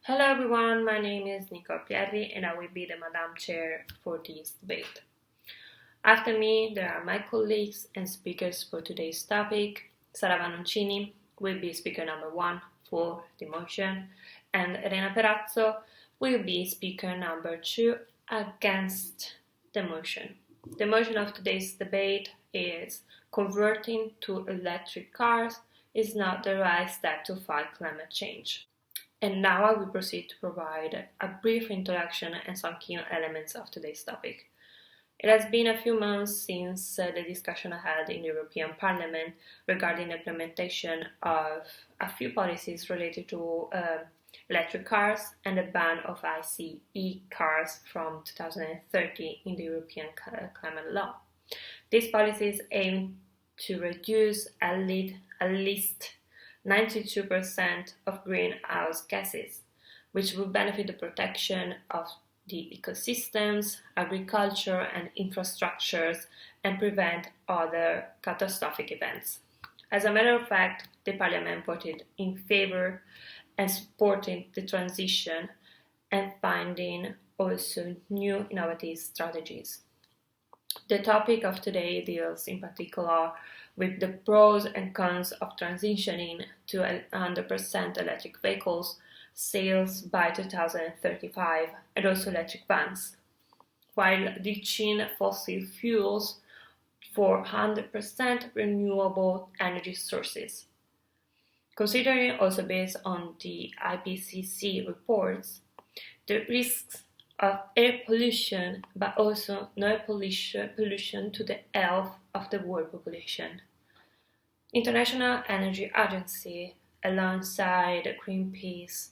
Hello everyone, my name is Nicole Pierri and I will be the Madam Chair for this debate. After me, there are my colleagues and speakers for today's topic. Sara Vannoncini will be speaker number 1 for the motion, and Elena Perazzo will be speaker number 2 against the motion. The motion of today's debate is converting to electric cars is not the right step to fight climate change. And now I will proceed to provide a brief introduction and some key elements of today's topic. It has been a few months since the discussion I had in the European Parliament regarding the implementation of a few policies related to electric cars and the ban of ICE cars from 2030 in the European climate law. These policies aim to reduce at least 92% of greenhouse gases, which will benefit the protection of the ecosystems, agriculture and infrastructures and prevent other catastrophic events. As a matter of fact, the Parliament voted in favor and supporting the transition and finding also new innovative strategies. The topic of today deals in particular with the pros and cons of transitioning to 100% electric vehicles sales by 2035 and also electric vans, while ditching fossil fuels for 100% renewable energy sources. Considering also based on the IPCC reports, the risks of air pollution, but also noise pollution to the health of the world population. International Energy Agency, alongside Greenpeace,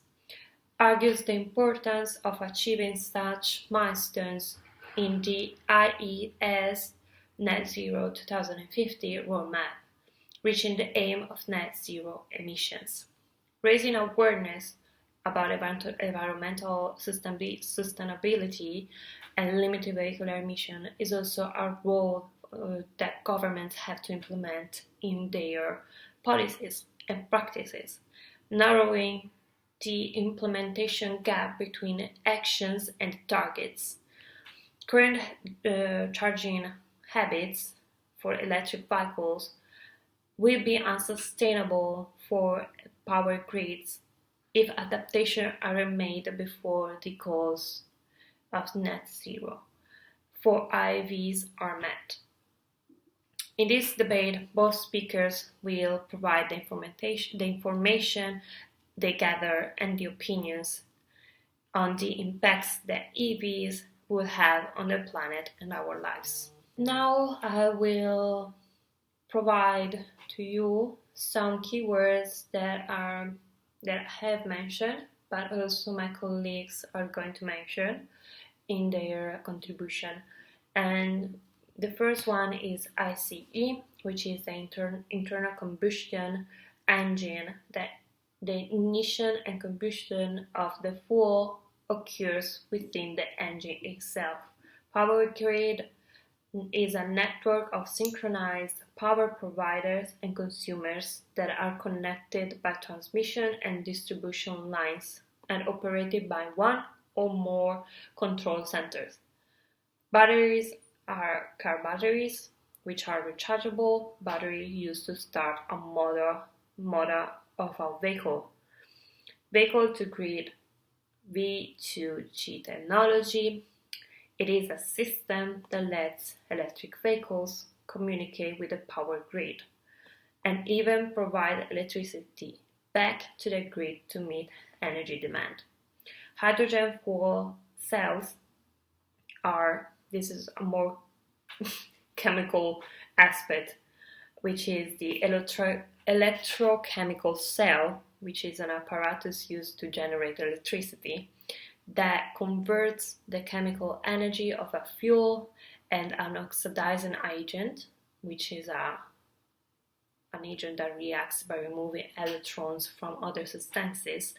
argues the importance of achieving such milestones in the IEA's Net Zero 2050 roadmap, reaching the aim of net zero emissions. Raising awareness about environmental sustainability and limited vehicular emission is also a role that governments have to implement in their policies and practices, narrowing the implementation gap between actions and targets. Current charging habits for electric vehicles will be unsustainable for power grids if adaptations are made before the goals of net zero for IVs are met. In this debate, both speakers will provide the information they gather and the opinions on the impacts that EVs will have on the planet and our lives. Now I will provide to you some keywords that I have mentioned, but also my colleagues are going to mention in their contribution. And the first one is ICE, which is the internal combustion engine, that the ignition and combustion of the fuel occurs within the engine itself. Power grid is a network of synchronized power providers and consumers that are connected by transmission and distribution lines and operated by one or more control centers. Batteries are car batteries, which are rechargeable batteries used to start a motor of a vehicle. Vehicle to grid V2G technology. It is a system that lets electric vehicles communicate with the power grid and even provide electricity back to the grid to meet energy demand. Hydrogen fuel cells this is a more chemical aspect, which is the electrochemical cell, which is an apparatus used to generate electricity that converts the chemical energy of a fuel and an oxidizing agent, which is an agent that reacts by removing electrons from other substances,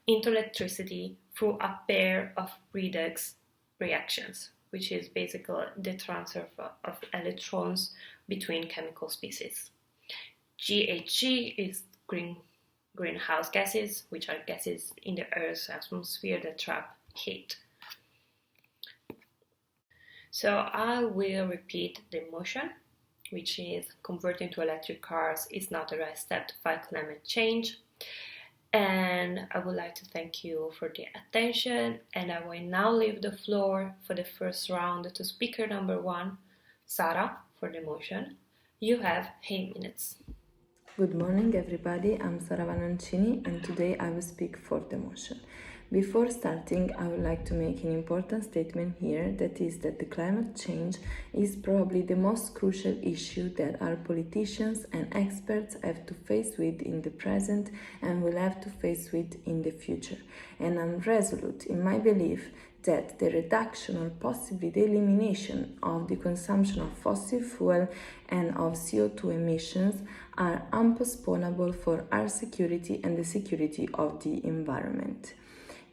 into electricity through a pair of redox reactions, which is basically the transfer of electrons between chemical species. GHG is greenhouse gases, which are gases in the Earth's atmosphere that trap heat. So I will repeat the motion, which is converting to electric cars is not the right step to fight climate change. And I would like to thank you for the attention, and I will now leave the floor for the first round to speaker number 1, Sara, for the motion. You have 8 minutes. Good morning, everybody. I'm Sara Vanoncini, and today I will speak for the motion. Before starting, I would like to make an important statement here, that is that the climate change is probably the most crucial issue that our politicians and experts have to face with in the present and will have to face with in the future. And I'm resolute in my belief that the reduction or possibly the elimination of the consumption of fossil fuel and of CO2 emissions are unpostponable for our security and the security of the environment.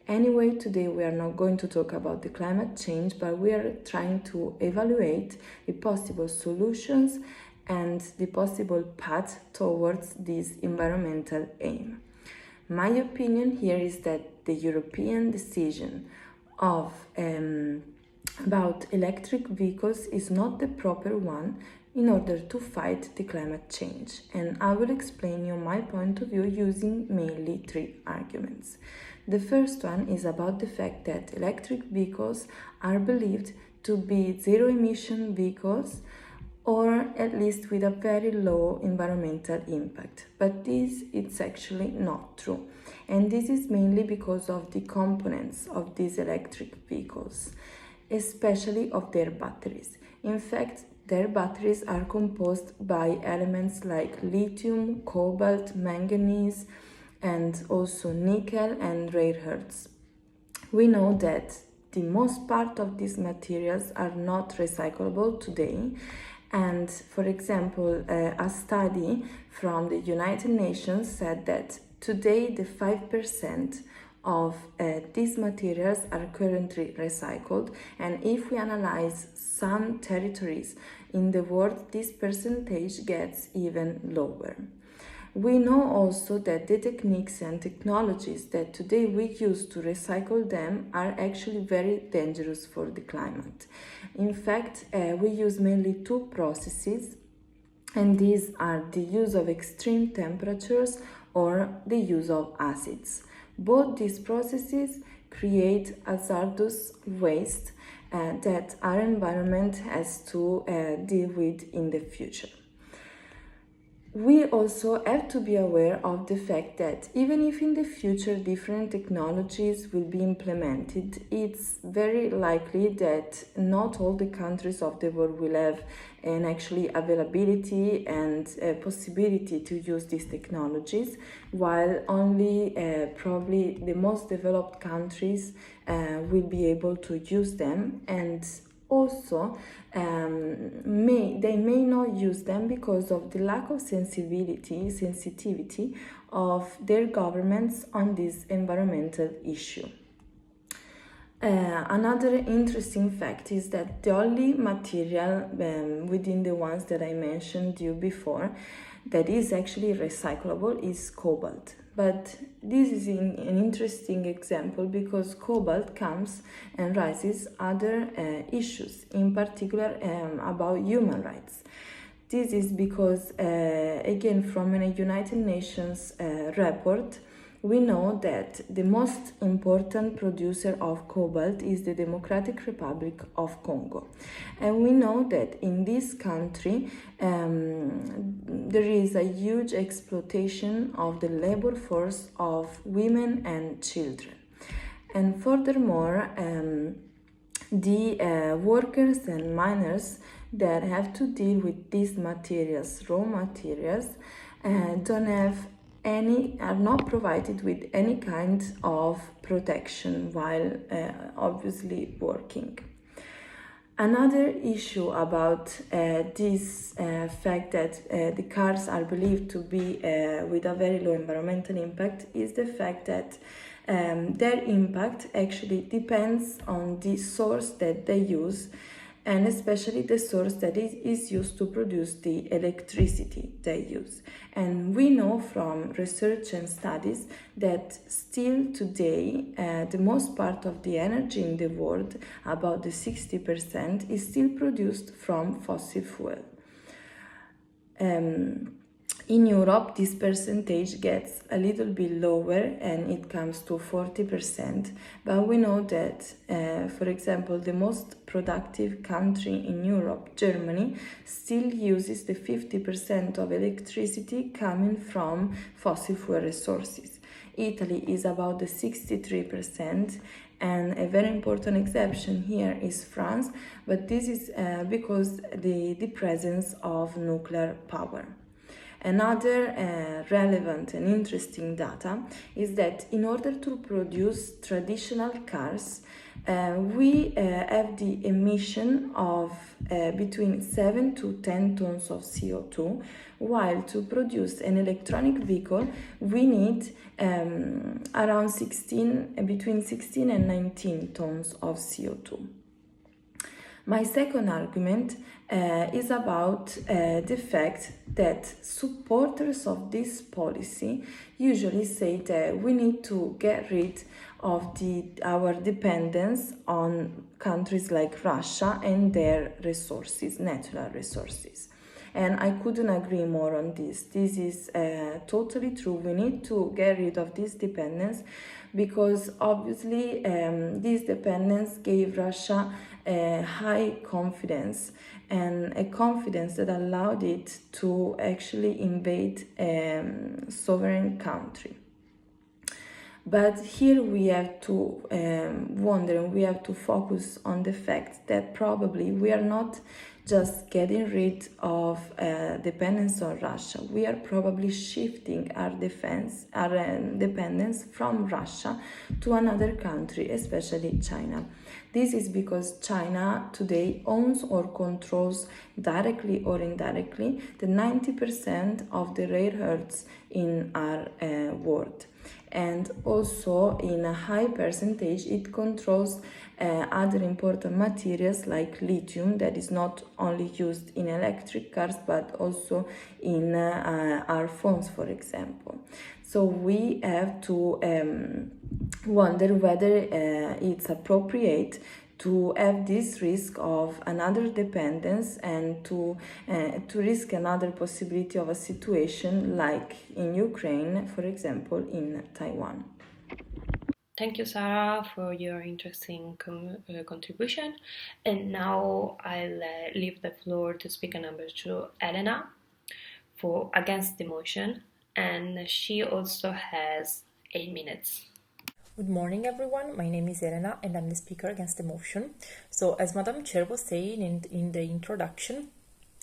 Anyway, today we are not going to talk about the climate change, but we are trying to evaluate the possible solutions and the possible path towards this environmental aim. My opinion here is that the European decision of about electric vehicles is not the proper one in order to fight the climate change, and I will explain you my point of view using mainly 3 arguments. The first one is about the fact that electric vehicles are believed to be zero-emission vehicles, or at least with a very low environmental impact. But this is actually not true. And this is mainly because of the components of these electric vehicles, especially of their batteries. In fact, their batteries are composed by elements like lithium, cobalt, manganese, and also nickel and rare earths. We know that the most part of these materials are not recyclable today. And for example, a study from the United Nations said that today the 5% of these materials are currently recycled, and if we analyze some territories in the world, this percentage gets even lower. We know also that the techniques and technologies that today we use to recycle them are actually very dangerous for the climate. In fact, we use mainly 2 processes, and these are the use of extreme temperatures or the use of acids. Both these processes create hazardous waste that our environment has to deal with in the future. We also have to be aware of the fact that even if in the future different technologies will be implemented, it's very likely that not all the countries of the world will have an actually availability and possibility to use these technologies, while only probably the most developed countries will be able to use them, and also they may not use them because of the lack of sensitivity of their governments on this environmental issue. Another interesting fact is that the only material within the ones that I mentioned you before that is actually recyclable is cobalt. But this is an interesting example because cobalt comes and raises other issues, in particular about human rights. This is because, again, from a United Nations report, we know that the most important producer of cobalt is the Democratic Republic of Congo. And we know that in this country there is a huge exploitation of the labor force of women and children. And furthermore, the workers and miners that have to deal with these materials, raw materials, are not provided with any kind of protection while obviously working. Another issue about this fact that the cars are believed to be with a very low environmental impact is the fact that their impact actually depends on the source that they use, and especially the source that is used to produce the electricity they use. And we know from research and studies that still today the most part of the energy in the world, about the 60%, is still produced from fossil fuel. In Europe, this percentage gets a little bit lower and it comes to 40%. But we know that, for example, the most productive country in Europe, Germany, still uses the 50% of electricity coming from fossil fuel resources. Italy is about the 63%, and a very important exception here is France, but this is because the presence of nuclear power. Another relevant and interesting data is that in order to produce traditional cars, we have the emission of between 7 to 10 tons of CO2, while to produce an electronic vehicle we need around between 16 and 19 tons of CO2. My second argument is about the fact that supporters of this policy usually say that we need to get rid of our dependence on countries like Russia and their resources, natural resources. And I couldn't agree more on this. This is totally true. We need to get rid of this dependence because obviously this dependence gave Russia a high confidence, and a confidence that allowed it to actually invade a sovereign country. But here we have to wonder, and we have to focus on the fact that probably we are not just getting rid of dependence on Russia. We are probably shifting our dependence from Russia to another country, especially China. This is because China today owns or controls, directly or indirectly, the 90% of the rare earths in our world. And also in a high percentage it controls other important materials like lithium, that is not only used in electric cars but also in our phones, for example. So we have to wonder whether it's appropriate to have this risk of another dependence and to risk another possibility of a situation like in Ukraine, for example, in Taiwan. Thank you, Sarah, for your interesting contribution. And now I'll leave the floor to speaker number 2, Elena, for against the motion, and she also has 8 minutes. Good morning, everyone. My name is Elena, and I'm the speaker against the motion. So, as Madam Chair was saying in the introduction,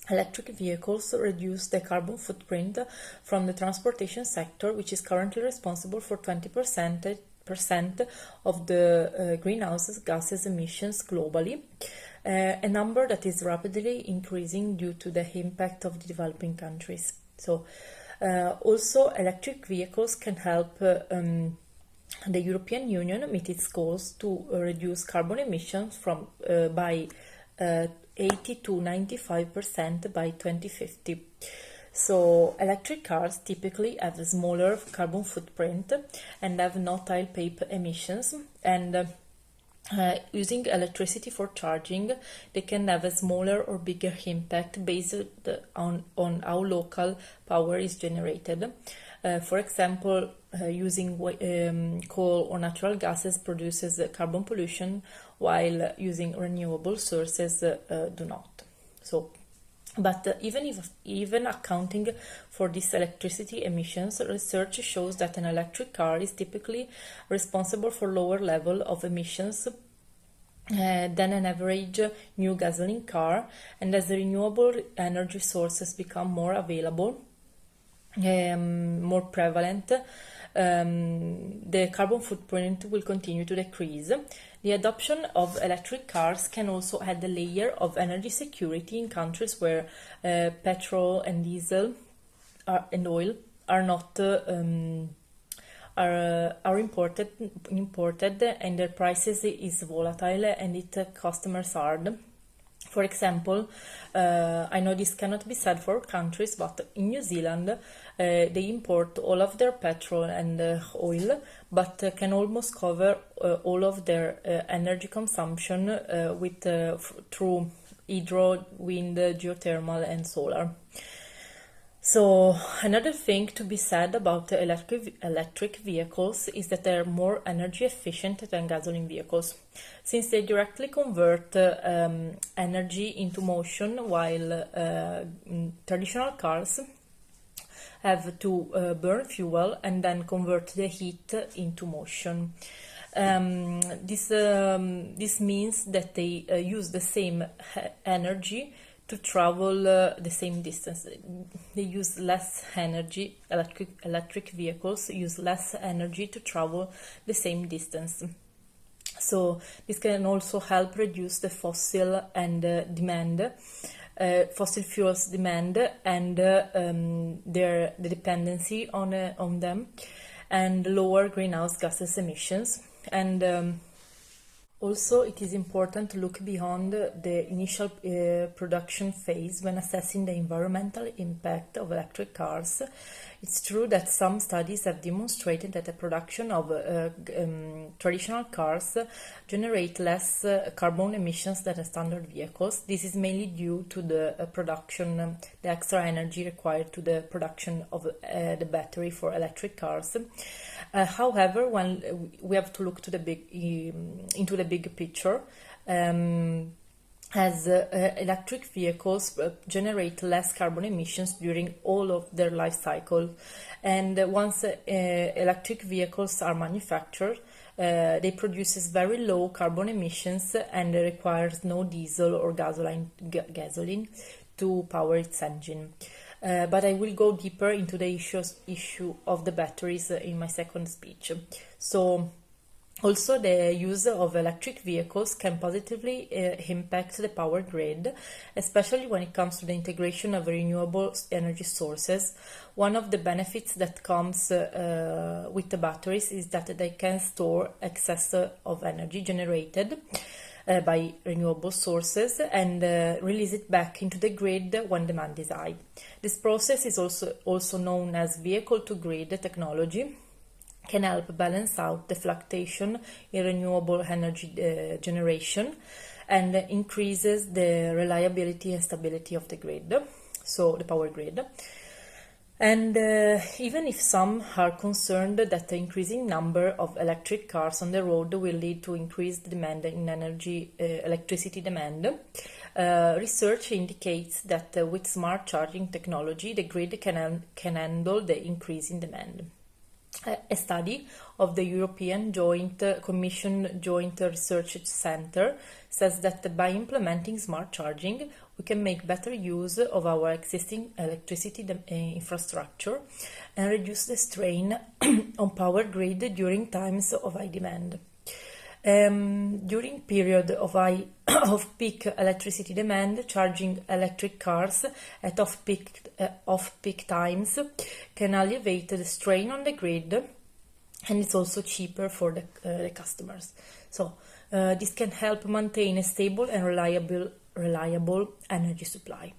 electric vehicles reduce the carbon footprint from the transportation sector, which is currently responsible for 20% of the greenhouse gases emissions globally, a number that is rapidly increasing due to the impact of the developing countries. So, also electric vehicles can help the European Union meet its goals to reduce carbon emissions by 80 to 95% by 2050. So electric cars typically have a smaller carbon footprint and have no tailpipe emissions, and using electricity for charging, they can have a smaller or bigger impact based on how local power is generated. For example, using coal or natural gases produces carbon pollution, while using renewable sources do not. So, but even accounting for these electricity emissions, research shows that an electric car is typically responsible for lower level of emissions than an average new gasoline car, and as the renewable energy sources become more available, more prevalent, the carbon footprint will continue to decrease. The adoption of electric cars can also add a layer of energy security in countries where petrol and diesel and oil are not are imported and their prices is volatile and it customers hard. For example, I know this cannot be said for countries, but in New Zealand they import all of their petrol and oil, but can almost cover all of their energy consumption through hydro, wind, geothermal, and solar. So another thing to be said about the electric vehicles is that they're more energy efficient than gasoline vehicles, since they directly convert energy into motion, while traditional cars have to burn fuel and then convert the heat into motion. This means that they use the same energy to travel the same distance. They use less energy. Electric vehicles use less energy to travel the same distance. So this can also help reduce the fossil fuels demand and the dependency on them, and lower greenhouse gases emissions. And also, it is important to look beyond the initial production phase when assessing the environmental impact of electric cars. It's true that some studies have demonstrated that the production of traditional cars generate less carbon emissions than standard vehicles. This is mainly due to the the extra energy required to the production of the battery for electric cars. However, when we have to look to into the big picture, as electric vehicles generate less carbon emissions during all of their life cycle, and once electric vehicles are manufactured, they produce very low carbon emissions and requires no diesel or gasoline to power its engine. But I will go deeper into the issue of the batteries in my second speech. So, also, the use of electric vehicles can positively impact the power grid, especially when it comes to the integration of renewable energy sources. One of the benefits that comes with the batteries is that they can store excess of energy generated by renewable sources and release it back into the grid when demand is high. This process is also known as vehicle-to-grid technology. Can help balance out the fluctuation in renewable energy generation and increases the reliability and stability of the grid, so the power grid. And even if some are concerned that the increasing number of electric cars on the road will lead to increased demand in electricity demand, research indicates that with smart charging technology, the grid can handle the increase in demand. A study of the European Commission Joint Research Centre says that by implementing smart charging, we can make better use of our existing electricity infrastructure and reduce the strain on power grid during times of high demand. During period of peak electricity demand, charging electric cars at off-peak times can alleviate the strain on the grid, and it's also cheaper for the customers. So this can help maintain a stable and reliable energy supply.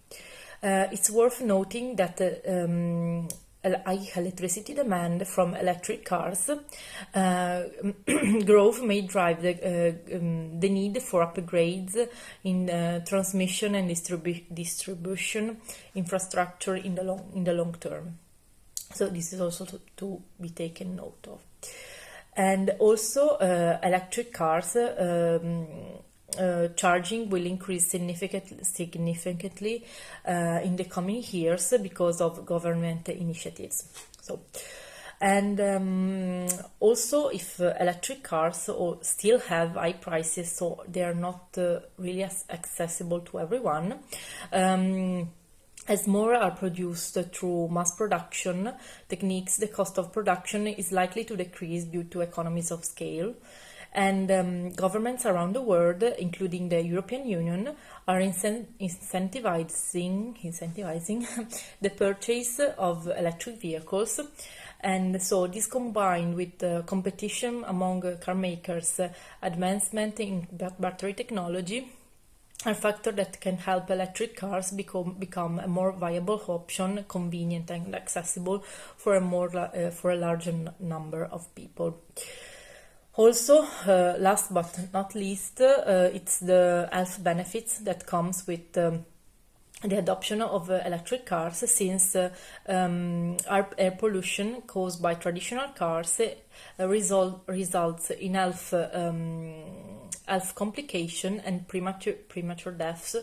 It's worth noting that high electricity demand from electric cars growth may drive the need for upgrades in transmission and distribution infrastructure in the long term. So this is also to be taken note of. And also electric cars charging will increase significantly in the coming years because of government initiatives. So, and also, if electric cars still have high prices, so they are not really accessible to everyone. As more are produced through mass production techniques, the cost of production is likely to decrease due to economies of scale. And governments around the world, including the European Union, are incentivizing the purchase of electric vehicles. And so this combined with competition among car makers, advancement in battery technology, a factor that can help electric cars become a more viable option, convenient and accessible for a larger number of people. Also, last but not least, it's the health benefits that comes with the adoption of electric cars, since air pollution caused by traditional cars results in health complication and premature deaths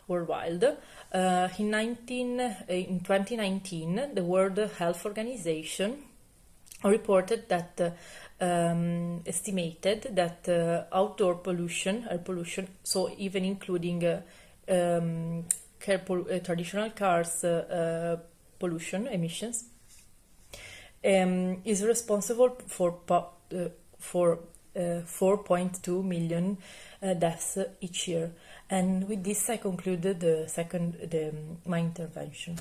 worldwide. In 2019, the World Health Organization reported that estimated that outdoor pollution, air pollution, so even including traditional cars pollution emissions, is responsible for 4.2 million deaths each year. And with this, I concluded my intervention.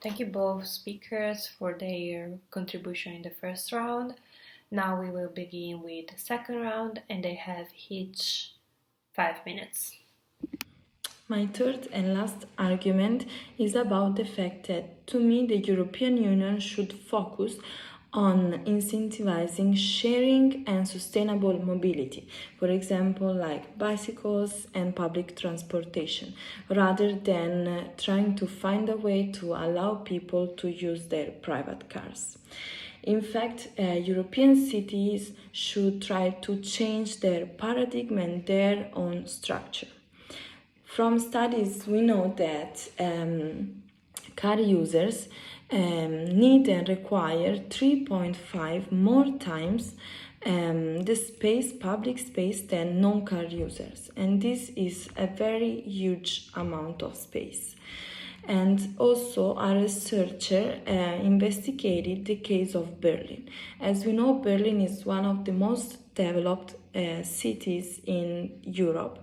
Thank you both speakers for their contribution in the first round. Now we will begin with the second round, and they have each 5 minutes. My third and last argument is about the fact that, to me, the European Union should focus on incentivizing sharing and sustainable mobility, for example, like bicycles and public transportation, rather than trying to find a way to allow people to use their private cars. In fact, European cities should try to change their paradigm and their own structure. From studies, we know that car users need and require 3.5 more times the public space than non-car users, and this is a very huge amount of space. And also, a researcher investigated the case of Berlin. As we know, Berlin is one of the most developed cities in Europe,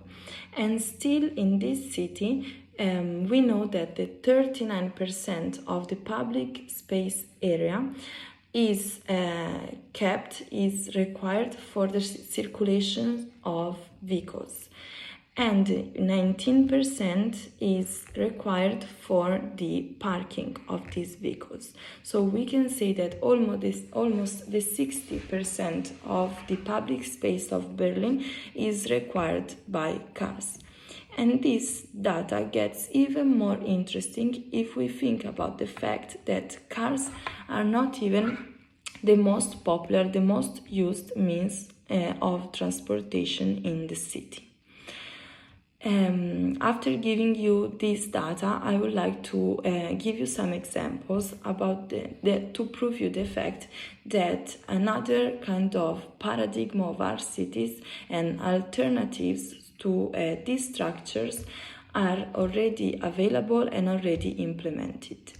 and still in this city, we know that the 39% of the public space area is required for the circulation of vehicles, and 19% is required for the parking of these vehicles. So we can say that almost the 60% of the public space of Berlin is required by cars. And this data gets even more interesting if we think about the fact that cars are not even the most popular, the most used means of transportation in the city. After giving you this data, I would like to give you some examples about to prove you the fact that another kind of paradigm of our cities and alternatives to these structures are already available and already implemented.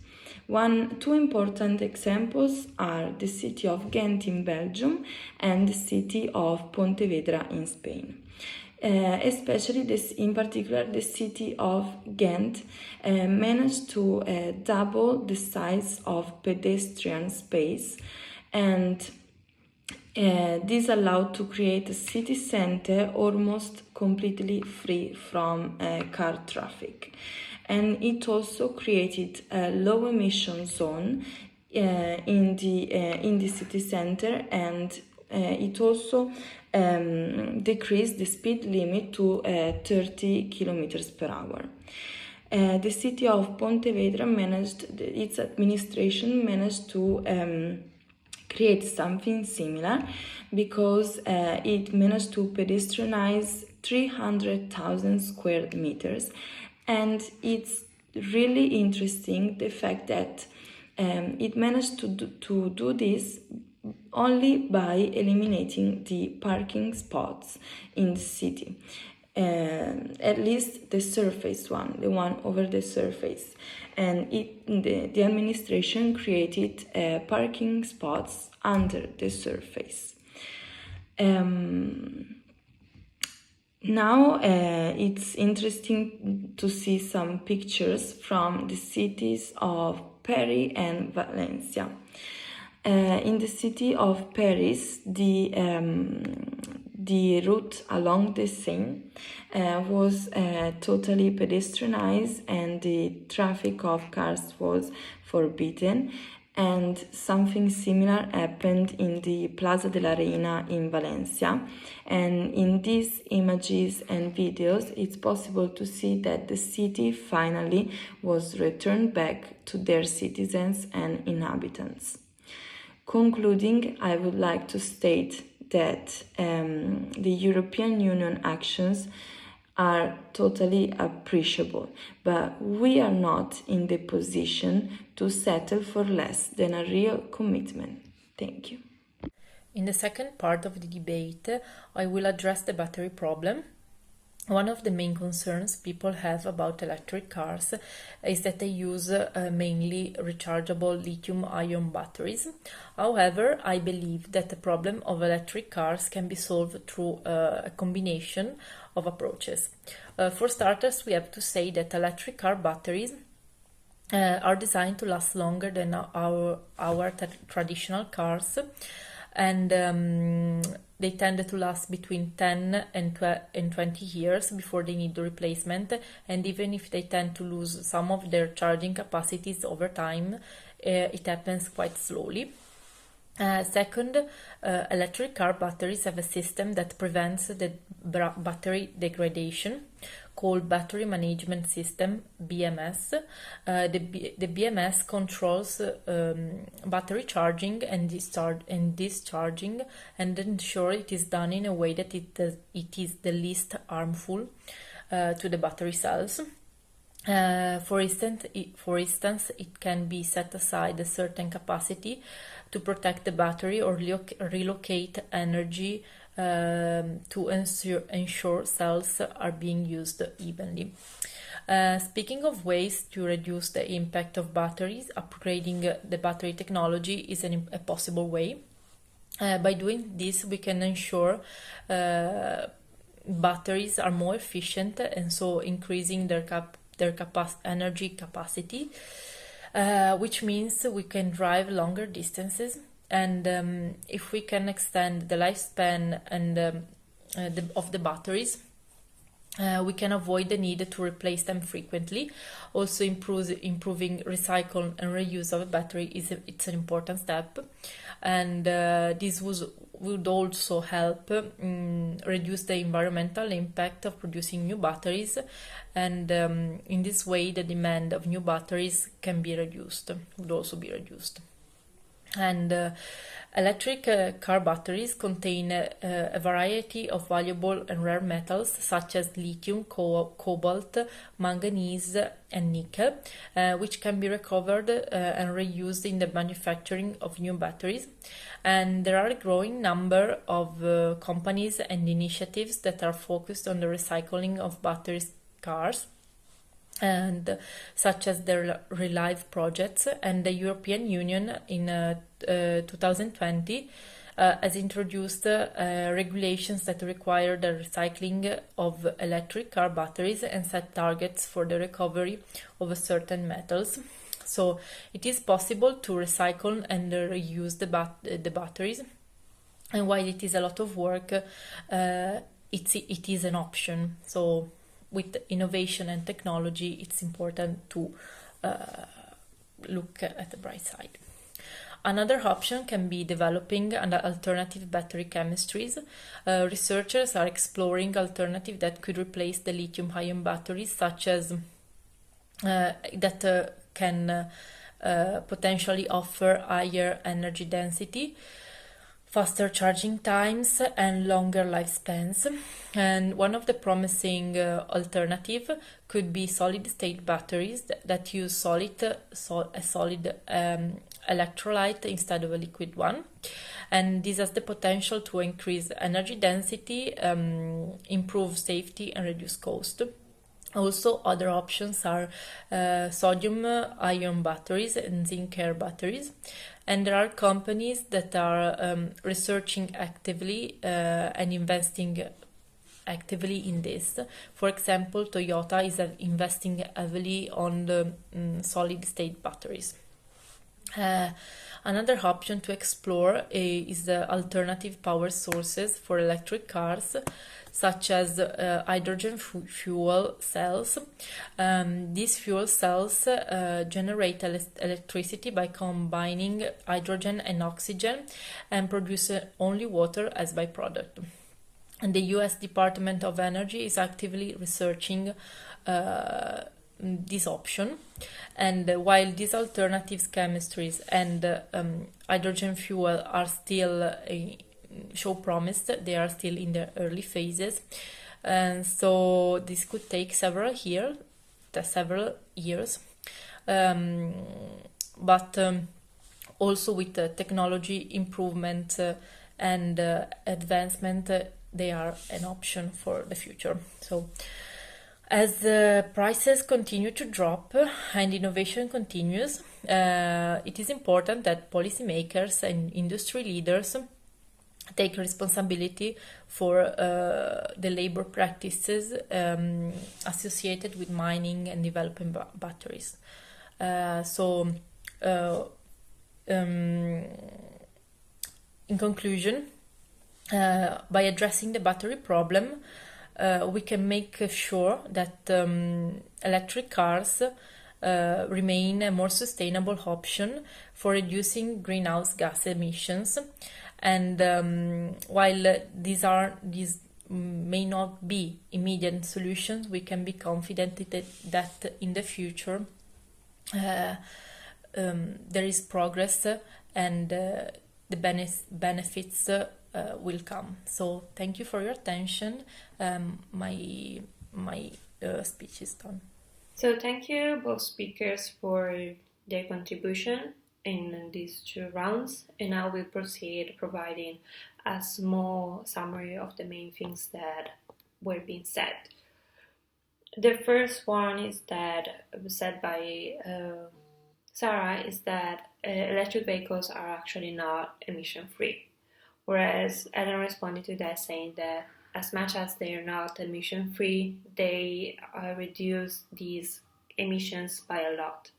Two important examples are the city of Ghent in Belgium and the city of Pontevedra in Spain. Especially in particular, the city of Ghent managed to double the size of pedestrian space, and this allowed to create a city center almost completely free from car traffic. And it also created a low emission zone in the city center, and it also decreased the speed limit to 30 kilometers per hour. The city of Pontevedra its administration managed to create something similar, because it managed to pedestrianize 300,000 square meters. And it's really interesting the fact that it managed to do this only by eliminating the parking spots in the city, at least the surface one, the one over the surface. And the administration created parking spots under the surface. Now it's interesting to see some pictures from the cities of Paris and Valencia. In the city of Paris, the the route along the Seine was totally pedestrianized and the traffic of cars was forbidden. And something similar happened in the Plaza de la Reina in Valencia. And in these images and videos, it's possible to see that the city finally was returned back to their citizens and inhabitants. Concluding, I would like to state that the European Union actions are totally appreciable, but we are not in the position to settle for less than a real commitment. Thank you. In the second part of the debate, I will address the battery problem. One of the main concerns people have about electric cars is that they use mainly rechargeable lithium-ion batteries. However, I believe that the problem of electric cars can be solved through a combination of approaches. For starters, we have to say that electric car batteries are designed to last longer than our traditional cars, and they tend to last between 10 and 20 years before they need replacement, and even if they tend to lose some of their charging capacities over time, it happens quite slowly. Second, electric car batteries have a system that prevents the battery degradation, called Battery Management System, BMS. The BMS controls battery charging and discharging and ensure it is done in a way that it is the least harmful to the battery cells. For instance, it can be set aside a certain capacity to protect the battery or relocate energy to ensure cells are being used evenly. Speaking of ways to reduce the impact of batteries, upgrading the battery technology is a possible way. By doing this, we can ensure batteries are more efficient and so increasing their energy capacity, which means we can drive longer distances. And if we can extend the lifespan and of the batteries, we can avoid the need to replace them frequently. Also, improving recycle and reuse of a battery it's an important step, and this would also help reduce the environmental impact of producing new batteries, and in this way the demand of new batteries would also be reduced. And electric car batteries contain a variety of valuable and rare metals such as lithium, cobalt, manganese and nickel, which can be recovered and reused in the manufacturing of new batteries. And there are a growing number of companies and initiatives that are focused on the recycling of battery cars, and such as the Relive projects, and the European Union in 2020 has introduced regulations that require the recycling of electric car batteries and set targets for the recovery of certain metals. So it is possible to recycle and reuse the batteries, and while it is a lot of work, it is an option. So with innovation and technology, it's important to look at the bright side. Another option can be developing alternative battery chemistries. Researchers are exploring alternatives that could replace the lithium-ion batteries, such as that can potentially offer higher energy density, faster charging times and longer lifespans. And one of the promising alternative could be solid-state batteries that use a solid electrolyte instead of a liquid one. And this has the potential to increase energy density, improve safety and reduce cost. Also, other options are sodium-ion batteries and zinc-air batteries. And there are companies that are researching actively and investing actively in this. For example, Toyota is investing heavily on the solid-state batteries. Uh, Another option to explore is the alternative power sources for electric cars, such as hydrogen fuel cells. These fuel cells generate electricity by combining hydrogen and oxygen and produce only water as byproduct. And the US Department of Energy is actively researching this option. And while these alternatives chemistries and hydrogen fuel are still show promise, they are still in their early phases. And so this could take several years. But also with technology improvement and advancement, they are an option for the future. So as the prices continue to drop and innovation continues, it is important that policymakers and industry leaders take responsibility for the labor practices associated with mining and developing batteries. In conclusion, by addressing the battery problem, we can make sure that electric cars remain a more sustainable option for reducing greenhouse gas emissions. And while these may not be immediate solutions, we can be confident that in the future there is progress and the benefits will come. So thank you for your attention. My speech is done. So thank you both speakers for their contribution in these 2 rounds, and I will proceed providing a small summary of the main things that were being said. The first one is that said by Sarah is that electric vehicles are actually not emission free, whereas Ellen responded to that saying that as much as they are not emission free, they reduce these emissions by a lot.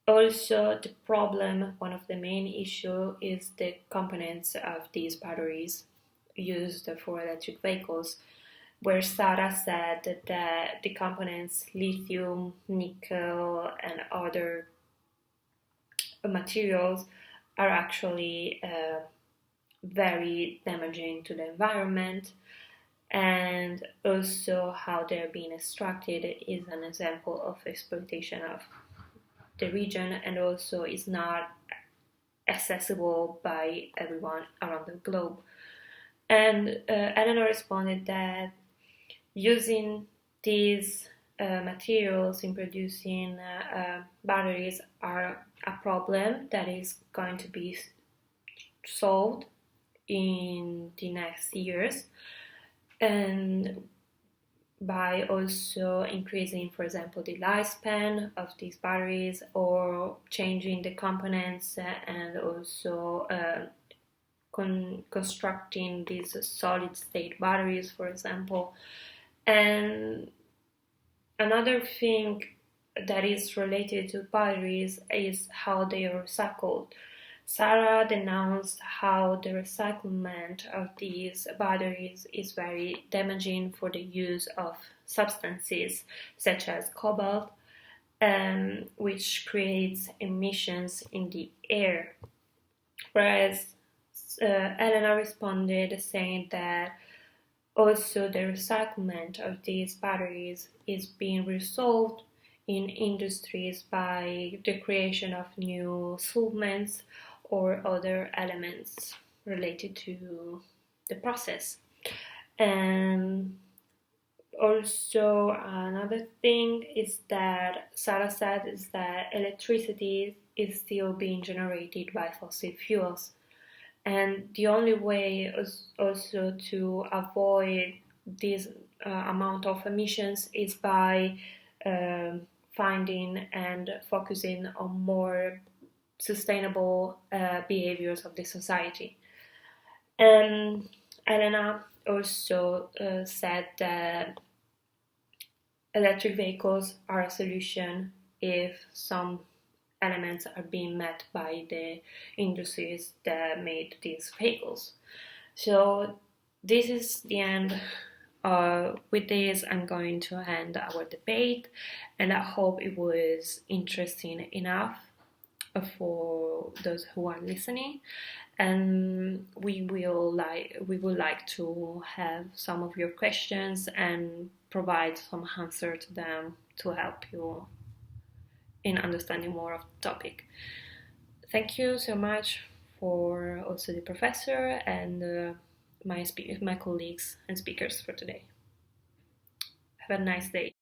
Also, the problem, one of the main issues, is the components of these batteries used for electric vehicles, where Sarah said that the components lithium, nickel, and other materials are actually very damaging to the environment, and also how they're being extracted is an example of exploitation of the region, and also is not accessible by everyone around the globe. And Eleanor responded that using these materials in producing batteries are a problem that is going to be solved in the next years, and by also increasing, for example, the lifespan of these batteries, or changing the components, and also constructing these solid state batteries, for example. And another thing that is related to batteries is how they are recycled. Sarah denounced how the recyclement of these batteries is very damaging for the use of substances such as cobalt, which creates emissions in the air. Whereas Elena responded saying that also the recyclement of these batteries is being resolved in industries by the creation of new solvents or other elements related to the process. And also another thing is that Sarah said is that electricity is still being generated by fossil fuels, and the only way is also to avoid this amount of emissions is by finding and focusing on more sustainable behaviors of the society. And Elena also said that electric vehicles are a solution if some elements are being met by the industries that made these vehicles. So this is the end. With this, I'm going to end our debate, and I hope it was interesting enough for those who are listening. And we would like to have some of your questions and provide some answer to them to help you in understanding more of the topic. Thank you so much for also the professor and my colleagues and speakers for today. Have a nice day.